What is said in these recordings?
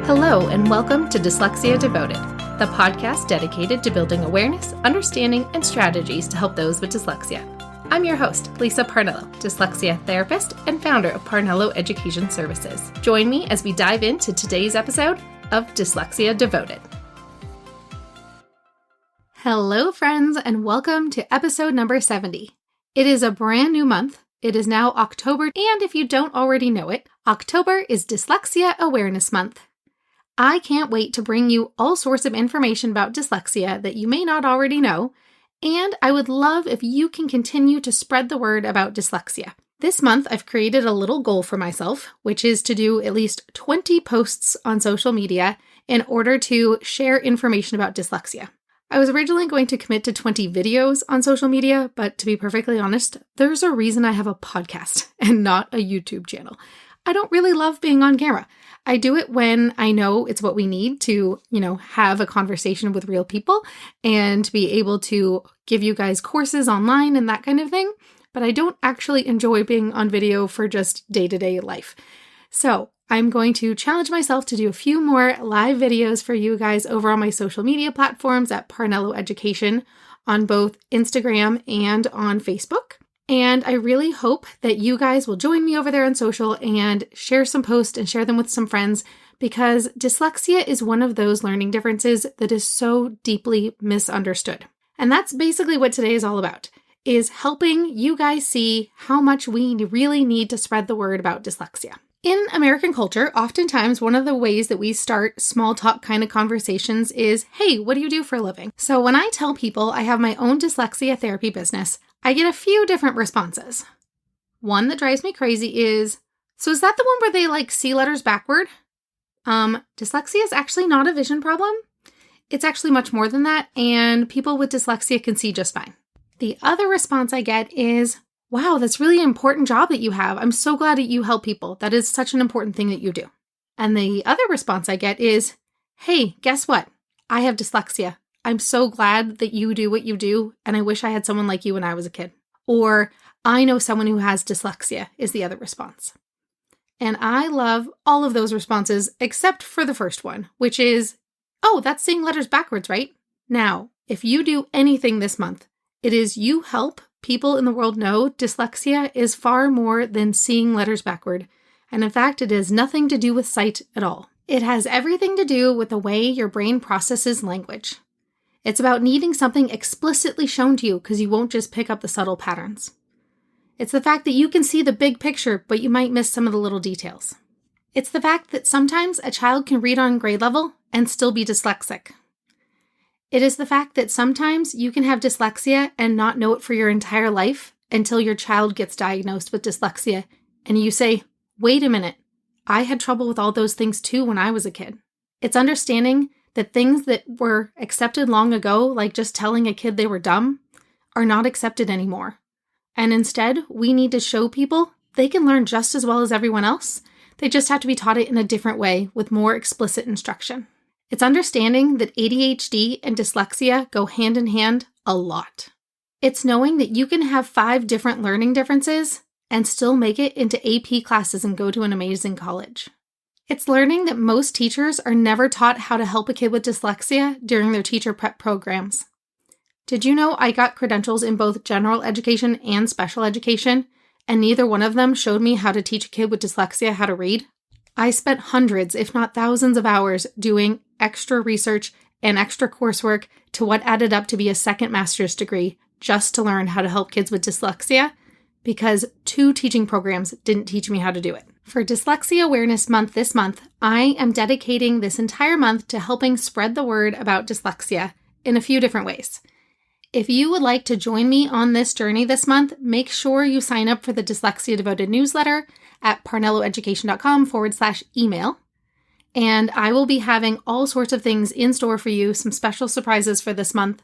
Hello, and welcome to Dyslexia Devoted, the podcast dedicated to building awareness, understanding, and strategies to help those with dyslexia. I'm your host, Lisa Parnello, dyslexia therapist and founder of Parnello Education Services. Join me as we dive into today's episode of Dyslexia Devoted. Hello, friends, and welcome to episode number 70. It is a brand new month. It is now October, and if you don't already know it, October is Dyslexia Awareness Month. I can't wait to bring you all sorts of information about dyslexia that you may not already know, and I would love if you can continue to spread the word about dyslexia. This month, I've created a little goal for myself, which is to do at least 20 posts on social media in order to share information about dyslexia. I was originally going to commit to 20 videos on social media, but to be perfectly honest, there's a reason I have a podcast and not a YouTube channel. I don't really love being on camera. I do it when I know it's what we need to, have a conversation with real people and to be able to give you guys courses online and that kind of thing. But I don't actually enjoy being on video for just day-to-day life. So I'm going to challenge myself to do a few more live videos for you guys over on my social media platforms at Parnello Education on both Instagram and on Facebook. And I really hope that you guys will join me over there on social and share some posts and share them with some friends, because dyslexia is one of those learning differences that is so deeply misunderstood. And that's basically what today is all about, is helping you guys see how much we really need to spread the word about dyslexia. In American culture, oftentimes one of the ways that we start small talk kind of conversations is, hey, what do you do for a living? So when I tell people I have my own dyslexia therapy business, I get a few different responses. One that drives me crazy is, so is that the one where they see letters backward? Dyslexia is actually not a vision problem. It's actually much more than that, and people with dyslexia can see just fine. The other response I get is, wow, that's really an important job that you have. I'm so glad that you help people. That is such an important thing that you do. And the other response I get is, hey, guess what? I have dyslexia. I'm so glad that you do what you do, and I wish I had someone like you when I was a kid. Or, I know someone who has dyslexia, is the other response. And I love all of those responses except for the first one, which is, oh, that's saying letters backwards, right? Now, if you do anything this month, it is you help people in the world know dyslexia is far more than seeing letters backward. And in fact, it has nothing to do with sight at all. It has everything to do with the way your brain processes language. It's about needing something explicitly shown to you because you won't just pick up the subtle patterns. It's the fact that you can see the big picture, but you might miss some of the little details. It's the fact that sometimes a child can read on grade level and still be dyslexic. It is the fact that sometimes you can have dyslexia and not know it for your entire life until your child gets diagnosed with dyslexia and you say, wait a minute, I had trouble with all those things too when I was a kid. It's understanding that things that were accepted long ago, like just telling a kid they were dumb, are not accepted anymore. And instead, we need to show people they can learn just as well as everyone else. They just have to be taught it in a different way with more explicit instruction. It's understanding that ADHD and dyslexia go hand in hand a lot. It's knowing that you can have 5 different learning differences and still make it into AP classes and go to an amazing college. It's learning that most teachers are never taught how to help a kid with dyslexia during their teacher prep programs. Did you know I got credentials in both general education and special education, and neither one of them showed me how to teach a kid with dyslexia how to read? I spent hundreds, if not thousands of hours doing extra research and extra coursework to what added up to be a second master's degree just to learn how to help kids with dyslexia, because 2 teaching programs didn't teach me how to do it. For Dyslexia Awareness Month this month, I am dedicating this entire month to helping spread the word about dyslexia in a few different ways. If you would like to join me on this journey this month, make sure you sign up for the Dyslexia Devoted newsletter at parnelloeducation.com/email. And I will be having all sorts of things in store for you, some special surprises for this month.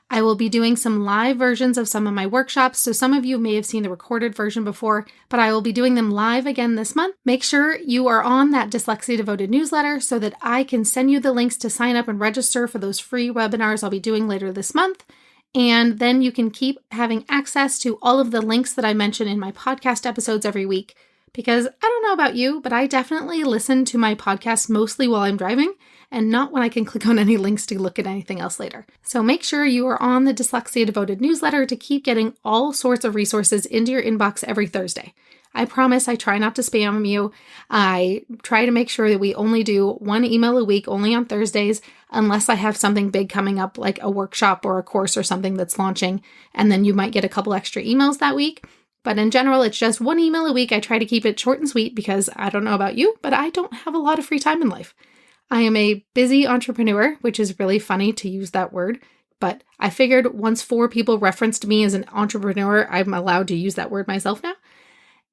I will be doing some live versions of some of my workshops, so some of you may have seen the recorded version before, but I will be doing them live again this month. Make sure you are on that Dyslexia Devoted newsletter so that I can send you the links to sign up and register for those free webinars I'll be doing later this month. And then you can keep having access to all of the links that I mention in my podcast episodes every week. because I don't know about you, but I definitely listen to my podcast mostly while I'm driving and not when I can click on any links to look at anything else later. So make sure you are on the Dyslexia Devoted newsletter to keep getting all sorts of resources into your inbox every Thursday. I promise I try not to spam you. I try to make sure that we only do one email a week, only on Thursdays, unless I have something big coming up like a workshop or a course or something that's launching, and then you might get a couple extra emails that week. But in general, it's just one email a week. I try to keep it short and sweet because I don't know about you, but I don't have a lot of free time in life. I am a busy entrepreneur, which is really funny to use that word, but I figured once 4 people referenced me as an entrepreneur, I'm allowed to use that word myself now.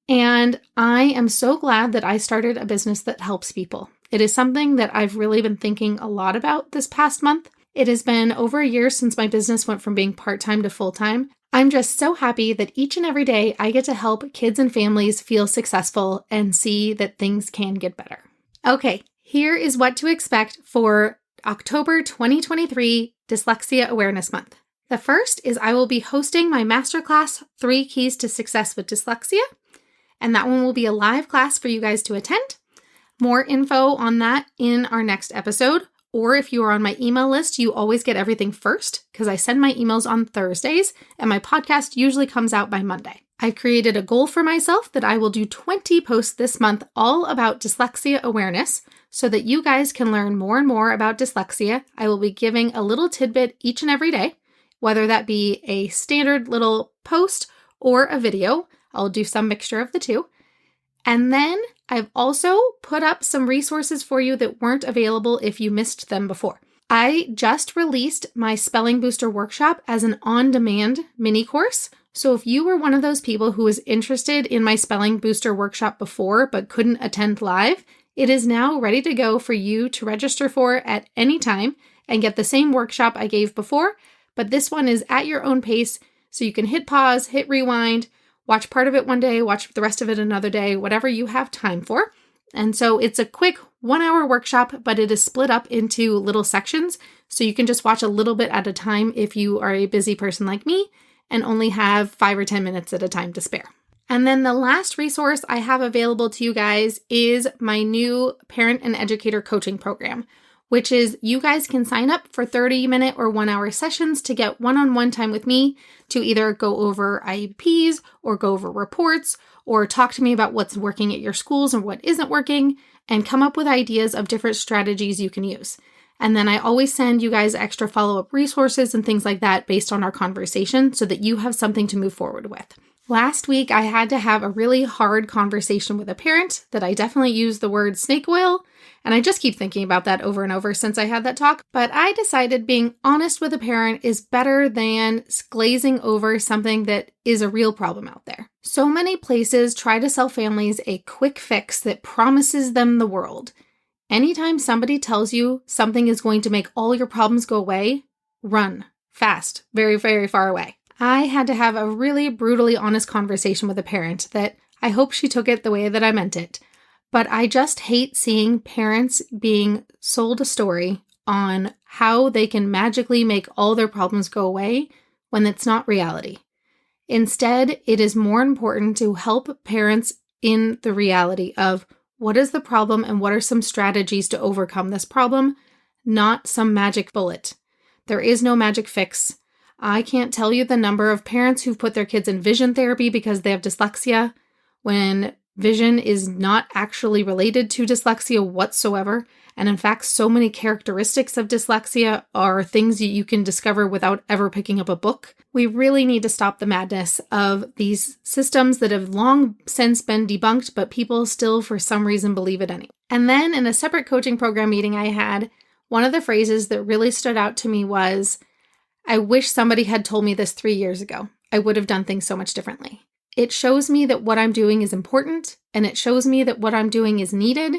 And I am so glad that I started a business that helps people. It is something that I've really been thinking a lot about this past month. It has been over a year since my business went from being part-time to full-time. I'm just so happy that each and every day I get to help kids and families feel successful and see that things can get better. Okay, here is what to expect for October 2023 Dyslexia Awareness Month. The first is I will be hosting my masterclass, 3 Keys to Success with Dyslexia, and that one will be a live class for you guys to attend. More info on that in our next episode, or if you are on my email list, you always get everything first because I send my emails on Thursdays and my podcast usually comes out by Monday. I've created a goal for myself that I will do 20 posts this month all about dyslexia awareness so that you guys can learn more and more about dyslexia. I will be giving a little tidbit each and every day, whether that be a standard little post or a video. I'll do some mixture of the two. And then I've also put up some resources for you that weren't available if you missed them before. I just released my Spelling Booster workshop as an on-demand mini course. So if you were one of those people who was interested in my Spelling Booster workshop before but couldn't attend live, it is now ready to go for you to register for at any time and get the same workshop I gave before, but this one is at your own pace, so you can hit pause, hit rewind, watch part of it one day, watch the rest of it another day, whatever you have time for. And so it's a quick 1-hour workshop, but it is split up into little sections, so you can just watch a little bit at a time if you are a busy person like me and only have 5 or 10 minutes at a time to spare. And then the last resource I have available to you guys is my new parent and educator coaching program, which is you guys can sign up for 30-minute or 1-hour sessions to get one-on-one time with me to either go over IEPs or go over reports or talk to me about what's working at your schools and what isn't working and come up with ideas of different strategies you can use. And then I always send you guys extra follow-up resources and things like that based on our conversation so that you have something to move forward with. Last week, I had to have a really hard conversation with a parent that I definitely used the word snake oil, and I just keep thinking about that over and over since I had that talk. But I decided being honest with a parent is better than glazing over something that is a real problem out there. So many places try to sell families a quick fix that promises them the world. Anytime somebody tells you something is going to make all your problems go away, run fast, very, very far away. I had to have a really brutally honest conversation with a parent that I hope she took it the way that I meant it. But I just hate seeing parents being sold a story on how they can magically make all their problems go away when it's not reality. Instead, it is more important to help parents in the reality of what is the problem and what are some strategies to overcome this problem, not some magic bullet. There is no magic fix. I can't tell you the number of parents who've put their kids in vision therapy because they have dyslexia when vision is not actually related to dyslexia whatsoever. And in fact, so many characteristics of dyslexia are things that you can discover without ever picking up a book. We really need to stop the madness of these systems that have long since been debunked, but people still for some reason believe it anyway. And then in a separate coaching program meeting I had, one of the phrases that really stood out to me was, I wish somebody had told me this 3 years ago. I would have done things so much differently. It shows me that what I'm doing is important, and it shows me that what I'm doing is needed,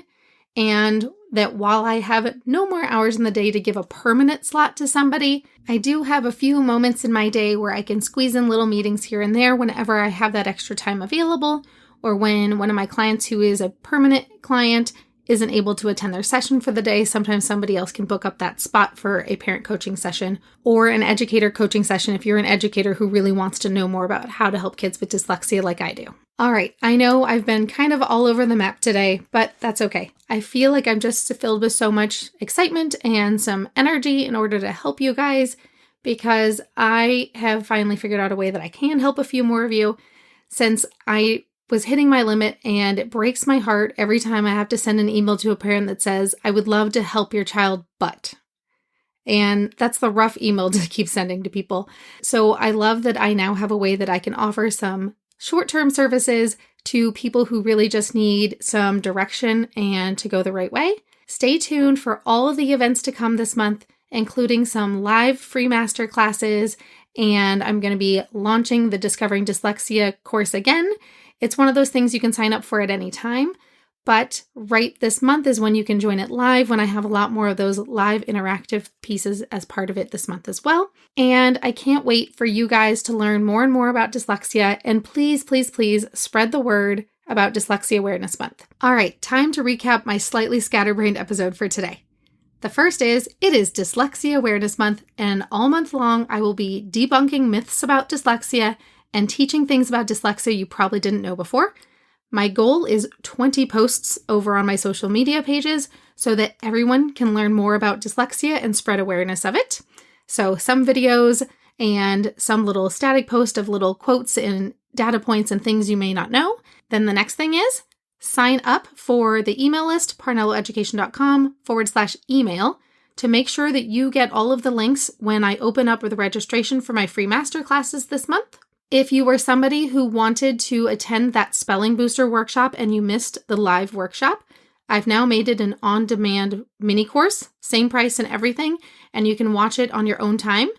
and that while I have no more hours in the day to give a permanent slot to somebody, I do have a few moments in my day where I can squeeze in little meetings here and there whenever I have that extra time available, or when one of my clients who is a permanent client isn't able to attend their session for the day, sometimes somebody else can book up that spot for a parent coaching session or an educator coaching session if you're an educator who really wants to know more about how to help kids with dyslexia like I do. All right, I know I've been kind of all over the map today, but that's okay. I feel like I'm just filled with so much excitement and some energy in order to help you guys because I have finally figured out a way that I can help a few more of you since I was hitting my limit, and it breaks my heart every time I have to send an email to a parent that says, I would love to help your child, but. And that's the rough email to keep sending to people. So I love that I now have a way that I can offer some short-term services to people who really just need some direction and to go the right way. Stay tuned for all of the events to come this month, including some live free master classes, and I'm going to be launching the Discovering Dyslexia course again. It's one of those things you can sign up for at any time, but right this month is when you can join it live, when I have a lot more of those live interactive pieces as part of it this month as well. And I can't wait for you guys to learn more and more about dyslexia, and please, please, please spread the word about Dyslexia Awareness Month. All right, time to recap my slightly scatterbrained episode for today. The first is, it is Dyslexia Awareness Month, and all month long I will be debunking myths about dyslexia and teaching things about dyslexia you probably didn't know before. My goal is 20 posts over on my social media pages so that everyone can learn more about dyslexia and spread awareness of it. So some videos and some little static post of little quotes and data points and things you may not know. Then the next thing is sign up for the email list, parnelloeducation.com/email, to make sure that you get all of the links when I open up the registration for my free masterclasses this month. If you were somebody who wanted to attend that spelling booster workshop and you missed the live workshop, I've now made it an on-demand mini course, same price and everything, and you can watch it on your own time.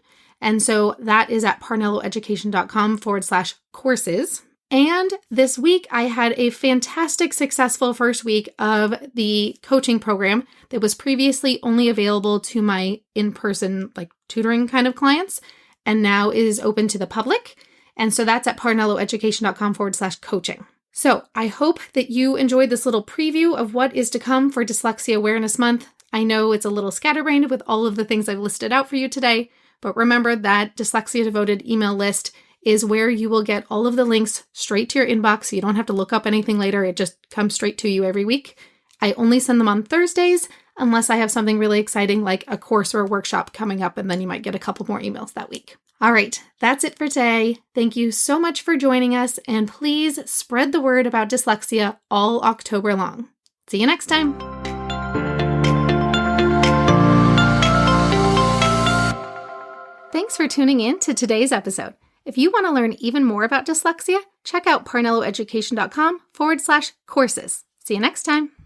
And so that is at parnelloeducation.com/courses. And this week I had a fantastic, successful first week of the coaching program that was previously only available to my in-person tutoring kind of clients and now is open to the public. And so that's at parnelloeducation.com/coaching. So I hope that you enjoyed this little preview of what is to come for Dyslexia Awareness Month. I know it's a little scatterbrained with all of the things I've listed out for you today, but remember that Dyslexia Devoted email list is where you will get all of the links straight to your inbox. So you don't have to look up anything later. It just comes straight to you every week. I only send them on Thursdays unless I have something really exciting like a course or a workshop coming up, and then you might get a couple more emails that week. All right, that's it for today. Thank you so much for joining us, and please spread the word about dyslexia all October long. See you next time. Thanks for tuning in to today's episode. If you want to learn even more about dyslexia, check out parnelloeducation.com/courses. See you next time.